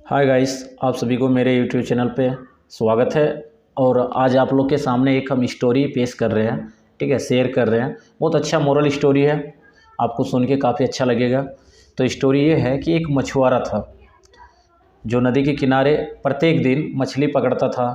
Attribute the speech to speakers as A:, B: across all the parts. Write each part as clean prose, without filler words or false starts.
A: Hi guys, आप सभी को मेरे यूट्यूब चैनल पे स्वागत है। और आज आप लोग के सामने एक हम स्टोरी पेश कर रहे हैं, ठीक है, शेयर कर रहे हैं। बहुत अच्छा मोरल स्टोरी है, आपको सुन के काफ़ी अच्छा लगेगा। तो स्टोरी ये है कि एक मछुआरा था जो नदी के किनारे प्रत्येक दिन मछली पकड़ता था,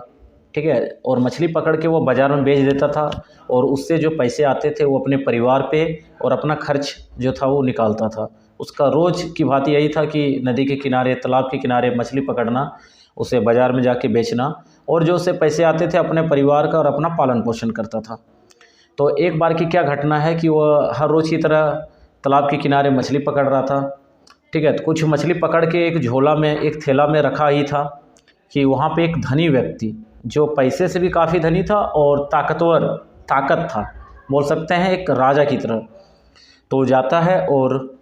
A: ठीक है, और मछली पकड़ के वो बाज़ार में बेच देता था और उससे जो पैसे आते थे वो अपने परिवार पे और अपना खर्च जो था वो निकालता था। उसका रोज़ की भांति यही था कि नदी के किनारे, तालाब के किनारे मछली पकड़ना, उसे बाज़ार में जाके बेचना और जो उससे पैसे आते थे अपने परिवार का और अपना पालन पोषण करता था। तो एक बार की क्या घटना है कि वह हर रोज़ की तरह तालाब के किनारे मछली पकड़ रहा था, ठीक है। तो कुछ मछली पकड़ के एक झोला में, एक थैला में रखा ही था कि वहाँ पे एक धनी व्यक्ति जो पैसे से भी काफ़ी धनी था और ताकतवर, ताकत था, बोल सकते हैं एक राजा की तरह। तो वो जाता है और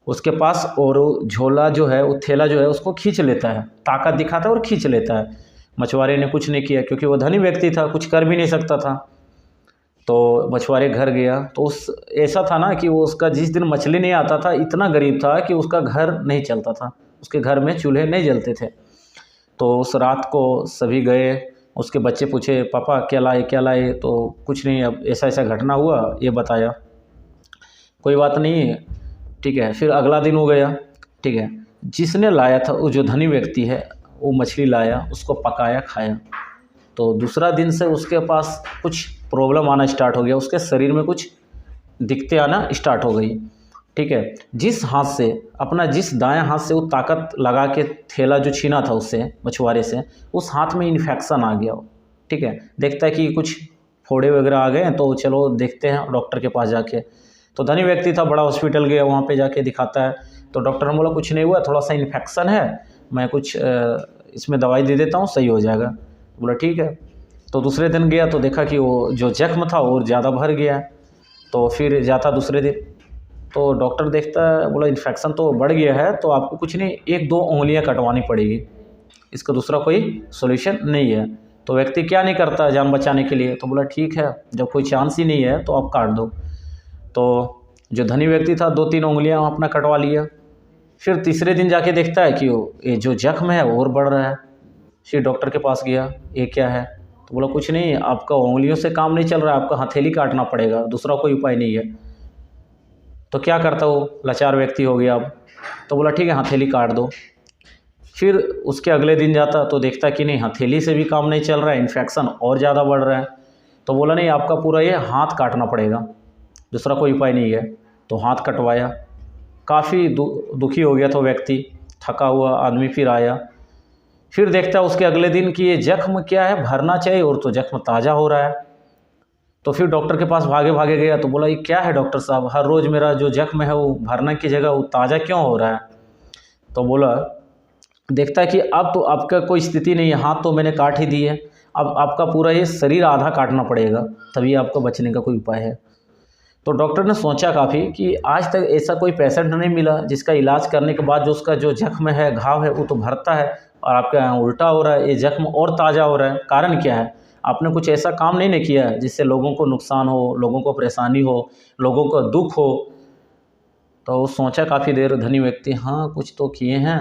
A: उसके पास, और झोला जो है, वो थैला जो है उसको खींच लेता है, ताकत दिखाता है और खींच लेता है। मछुआरे ने कुछ नहीं किया क्योंकि वो धनी व्यक्ति था, कुछ कर भी नहीं सकता था। तो मछुआरे घर गया तो उस ऐसा था ना कि वो, उसका जिस दिन मछली नहीं आता था, इतना गरीब था कि उसका घर नहीं चलता था, उसके घर में चूल्हे नहीं जलते थे। तो उस रात को सभी गए, उसके बच्चे पूछे पापा क्या लाए क्या लाए, तो कुछ नहीं, अब ऐसा ऐसा घटना हुआ, ये बताया। कोई बात नहीं, ठीक है। फिर अगला दिन हो गया, ठीक है। जिसने लाया था, वो जो धनी व्यक्ति है, वो मछली लाया, उसको पकाया, खाया। तो दूसरा दिन से उसके पास कुछ प्रॉब्लम आना स्टार्ट हो गया, उसके शरीर में कुछ दिक्कतें आना स्टार्ट हो गई, ठीक है। जिस हाथ से, अपना जिस दायां हाथ से वो ताकत लगा के थैला जो छीना था उससे, मछुआरे से, उस हाथ में इन्फेक्शन आ गया, ठीक है। देखता है कि कुछ फोड़े वगैरह आ गए हैं, तो चलो देखते हैं डॉक्टर के पास जाके। तो धनी व्यक्ति था, बड़ा हॉस्पिटल गया, वहाँ पे जाके दिखाता है। तो डॉक्टर ने बोला कुछ नहीं हुआ, थोड़ा सा इन्फेक्शन है, मैं कुछ इसमें दवाई दे देता हूँ, सही हो जाएगा। बोला ठीक है। तो दूसरे दिन गया तो देखा कि वो जो जख्म था और ज़्यादा भर गया। तो फिर जाता दूसरे दिन, तो डॉक्टर देखता है, बोला इन्फेक्शन तो बढ़ गया है, तो आपको कुछ नहीं, एक दो उंगलियां कटवानी पड़ेगी, इसका दूसरा कोई सॉल्यूशन नहीं है। तो व्यक्ति क्या नहीं करता जान बचाने के लिए, तो बोला ठीक है, जब कोई चांस ही नहीं है तो आप काट दो। तो जो धनी व्यक्ति था, दो तीन उंगलियां अपना कटवा लिया। फिर तीसरे दिन जाके देखता है कि ये जो जख्म है वो और बढ़ रहा है। फिर डॉक्टर के पास गया, ये क्या है, तो बोला कुछ नहीं, आपका उंगलियों से काम नहीं चल रहा है, आपका हथेली काटना पड़ेगा, दूसरा कोई उपाय नहीं है। तो क्या करता वो लाचार व्यक्ति हो गया अब। तो बोला ठीक है, हथेली काट दो। फिर उसके अगले दिन जाता तो देखता कि नहीं, हथेली से भी काम नहीं चल रहा है, इन्फेक्शन और ज़्यादा बढ़ रहा है। तो बोला नहीं, आपका पूरा ये हाथ काटना पड़ेगा, दूसरा कोई उपाय नहीं है। तो हाथ कटवाया। काफ़ी दुखी हो गया था व्यक्ति, थका हुआ आदमी फिर आया। फिर देखता उसके अगले दिन कि ये जख्म क्या है, भरना चाहिए, और तो जख्म ताज़ा हो रहा है। तो फिर डॉक्टर के पास भागे भागे गया। तो बोला ये क्या है डॉक्टर साहब, हर रोज़ मेरा जो जख्म है वो भरने की जगह वो ताज़ा क्यों हो रहा है। तो बोला, देखता है कि अब तो आपका कोई स्थिति नहीं है, हाथ तो मैंने काट ही दी है, अब आपका पूरा ये शरीर आधा काटना पड़ेगा, तभी आपका बचने का कोई उपाय है। तो डॉक्टर ने सोचा काफ़ी कि आज तक ऐसा कोई पेशेंट नहीं मिला जिसका इलाज करने के बाद जो उसका जो जख्म है, घाव है, वो तो भरता है, और आपका यहाँ उल्टा हो रहा है, ये जख्म और ताज़ा हो रहा है। कारण क्या है, आपने कुछ ऐसा काम नहीं किया है जिससे लोगों को नुकसान हो, लोगों को परेशानी हो, लोगों को दुख हो। तो वो सोचा काफ़ी देर धनी व्यक्ति, हाँ कुछ तो किए हैं।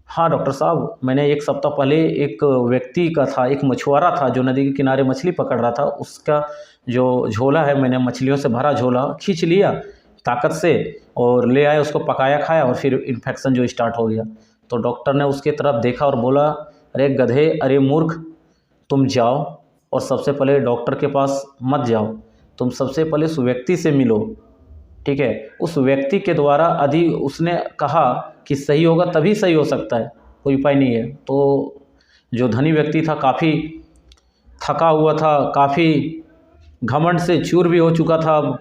A: हाँ डॉक्टर साहब, मैंने एक सप्ताह पहले एक व्यक्ति का था, एक मछुआरा था जो नदी के किनारे मछली पकड़ रहा था, उसका जो झोला है, मैंने मछलियों से भरा झोला खींच लिया ताकत से और ले आया, उसको पकाया, खाया, और फिर इन्फेक्शन जो स्टार्ट हो गया। तो डॉक्टर ने उसके तरफ देखा और बोला, अरे गधे, अरे मूर्ख, तुम जाओ और सबसे पहले डॉक्टर के पास मत जाओ, तुम सबसे पहले उस व्यक्ति से मिलो, ठीक है। उस व्यक्ति के द्वारा यदि उसने कहा कि सही होगा तभी सही हो सकता है, कोई उपाय नहीं है। तो जो धनी व्यक्ति था काफ़ी थका हुआ था, काफ़ी घमंड से चूर भी हो चुका था अब,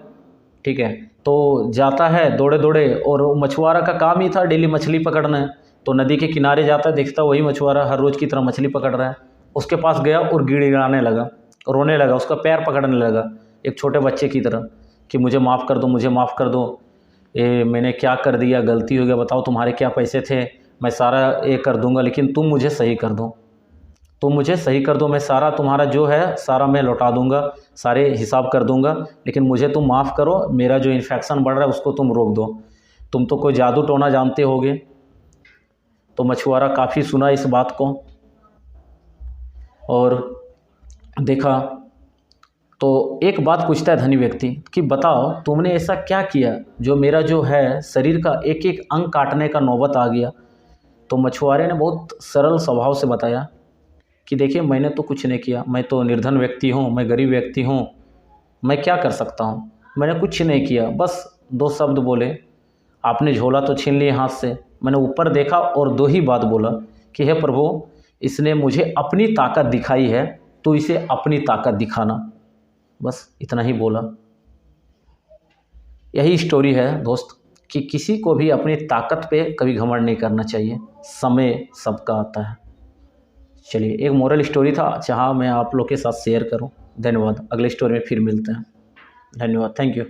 A: ठीक है। तो जाता है दौड़े दौड़े, और मछुआरा का काम ही था डेली मछली पकड़ना। तो नदी के किनारे जाता है, देखता वही मछुआरा हर रोज़ की तरह मछली पकड़ रहा है। उसके पास गया और गिड़गिड़ाने लगा, रोने लगा, उसका पैर पकड़ने लगा एक छोटे बच्चे की तरह कि मुझे माफ़ कर दो, मुझे माफ़ कर दो, ये मैंने क्या कर दिया, गलती हो गया, बताओ तुम्हारे क्या पैसे थे, मैं सारा ये कर दूंगा, लेकिन तुम मुझे सही कर दो, तुम मुझे सही कर दो, मैं सारा तुम्हारा जो है सारा मैं लौटा दूंगा, सारे हिसाब कर दूंगा, लेकिन मुझे तुम माफ़ करो, मेरा जो इन्फेक्शन बढ़ रहा है उसको तुम रोक दो, तुम तो कोई जादू टोना जानते होगे। तो मछुआरा काफ़ी सुना इस बात को और देखा। तो एक बात पूछता है धनी व्यक्ति कि बताओ तुमने ऐसा क्या किया जो मेरा जो है शरीर का एक एक अंग काटने का नौबत आ गया। तो मछुआरे ने बहुत सरल स्वभाव से बताया कि देखिए मैंने तो कुछ नहीं किया, मैं तो निर्धन व्यक्ति हूँ, मैं गरीब व्यक्ति हूँ, मैं क्या कर सकता हूँ, मैंने कुछ नहीं किया, बस दो शब्द बोले, आपने झोला तो छीन लिया हाथ से, मैंने ऊपर देखा और दो ही बात बोला कि हे प्रभु, इसने मुझे अपनी ताकत दिखाई है तो इसे अपनी ताकत दिखाना, बस इतना ही बोला। यही स्टोरी है दोस्त कि किसी को भी अपनी ताकत पे कभी घमंड नहीं करना चाहिए, समय सबका आता है। चलिए, एक मोरल स्टोरी था जहाँ मैं आप लोग के साथ शेयर करूं। धन्यवाद, अगले स्टोरी में फिर मिलते हैं। धन्यवाद, थैंक यू।